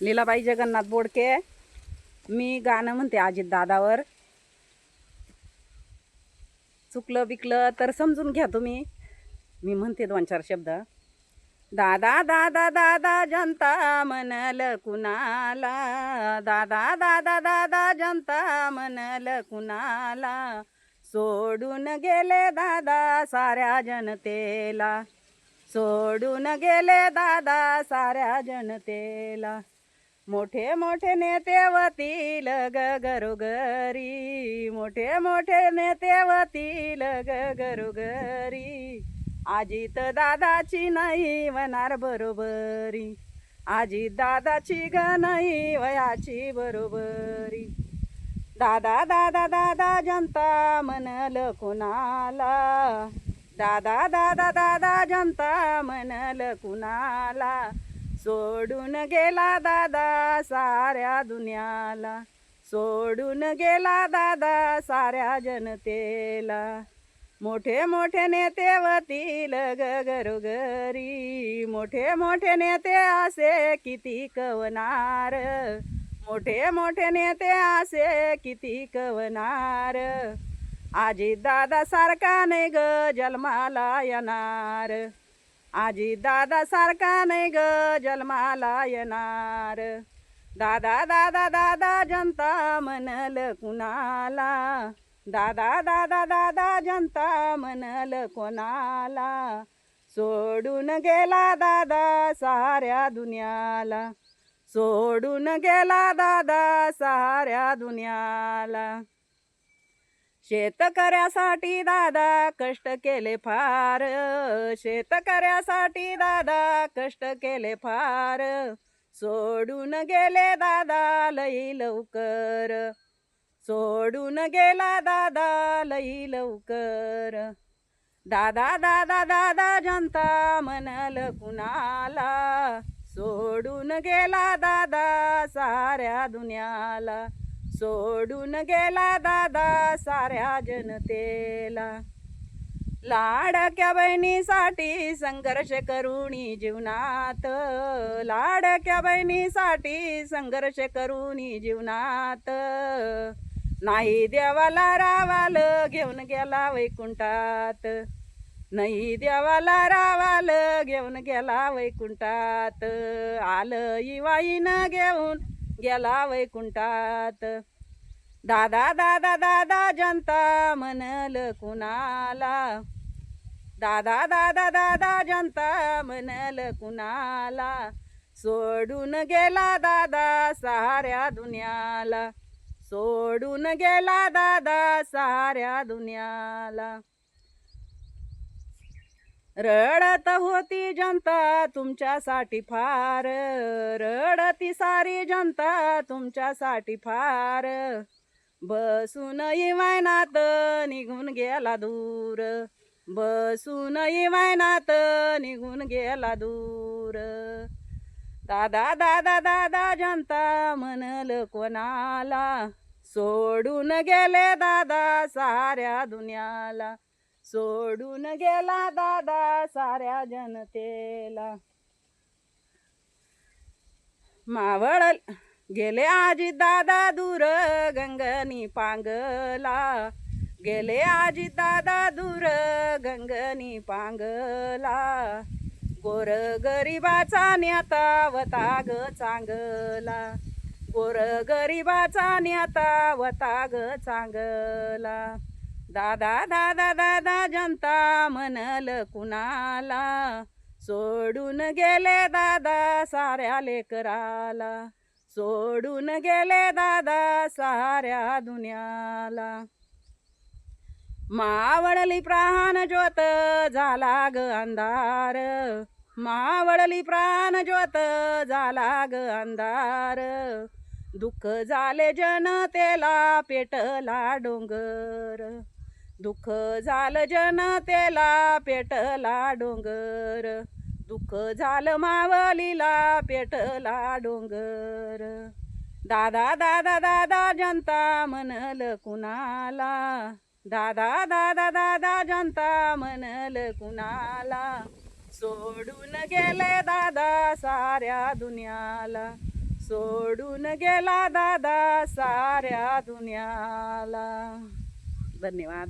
लीलाबाई जगन्नाथ बोडके। मी गाणं म्हणते अजित दादावर. चुकलं बिकलं तर समजून घ्या तुम्ही. मी म्हणते 2-4 शब्द. दादा दादा दादा जनता म्हणल कुणाला, दादा दादा दादा जनता म्हणल कुणाला, सोडून गेले दादा साऱ्या जनतेला, सोडून गेले दादा साऱ्या जनतेला. मोठे मोठे नेते वतील ग घरोघरी, मोठे मोठे नेते वतील ग घरोघरी, अजित दादाची नाही होणार बरोबरी, अजित दादाची ग नाही वयाची बरोबरी. दादा दादा दादा जनता म्हणल कुणाला, दादा दादा दादा जनता म्हणल कुणाला, सोडून गेला दादा साऱ्या दुनियाला, सोडून गेला दादा साऱ्या जनतेला. मोठे मोठे नेते वतील ग घरोघरी, मोठे मोठे नेते असे किती कवनार, मोठे मोठे नेते असे किती कवनार, अजित दादा सारखा नाही ग जन्माला येणार, अजित दादा सारखा नाही ग जन्माला येणार. दादा दादा दादा जनता म्हणल कुणाला, दादा दादा दादा जनता म्हणल कोणाला, सोडून गेला दादा साऱ्या दुनियाला, सोडून गेला दादा साऱ्या दुनियाला. शेतकऱ्यासाठी दादा कष्ट केले फार, शेतकऱ्यासाठी दादा कष्ट केले फार, सोडून गेले दादा लई लवकर, सोडून गेला दादा लई लवकर. दादा दादा दादा जनता म्हणल कुणाला, सोडून गेला दादा साऱ्या दुनियाला, सोडून गेला दादा साऱ्या जनतेला. लाडक्या बहिणीसाठी संघर्ष करूनी जीवनात, लाडक्या बहिणीसाठी संघर्ष करूनी जीवनात, नाही देवाला रावाल घेऊन गेला वैकुंठात, नाही देवाला रावाल घेऊन गेला वैकुंठात, आलं इवाईन घेऊन गेला वैकुंठात. दादा दादा दादा जनता म्हणल कुणाला, दादा दादा दादा जनता म्हणल कुणाला, सोडून गेला दादा साऱ्या दुनियाला, सोडून गेला दादा साऱ्या दुनियाला. रडत होती जनता तुमच्यासाठी फार, रडती सारी जनता तुमच्यासाठी फार, बसून इवायनात निघून गेला दूर, बसून इवायनात निघून गेला दूर. दादा दादा दादा जनता म्हणल कोणाला, सोडून गेले दादा साऱ्या दुनियाला, सोडून गेला दादा साऱ्या जनतेला. मावळ गेले अजित दादा दूर गंगनी पांगला, गेले अजित दादा दूर गंगनी पांगला, गोर गरिबाचा नेता वता ग चांगला, गोर गरिबाचा नेता वता ग चांगला. दादा दादा दादा जनता म्हणल कुणाला, सोडून गेले दादा साऱ्या लेकराला, सोडून गेले दादा साऱ्या दुनियाला. मावळली प्राण ज्योत झाला ग अंधार, मावळली प्राण ज्योत झाला ग अंधार, दुःख झाले जनतेला पेटला डोंगर, दुःख झालं जनतेला पेटला डोंगर, दुःख झालं मावलीला पेटला डोंगर. दादा दादा दादा जनता म्हणल कुणाला, दादा दादा दादा जनता म्हणल कुणाला, सोडून गेले दादा साऱ्या दुनियाला, सोडून गेला दादा साऱ्या दुनियाला. धन्यवाद.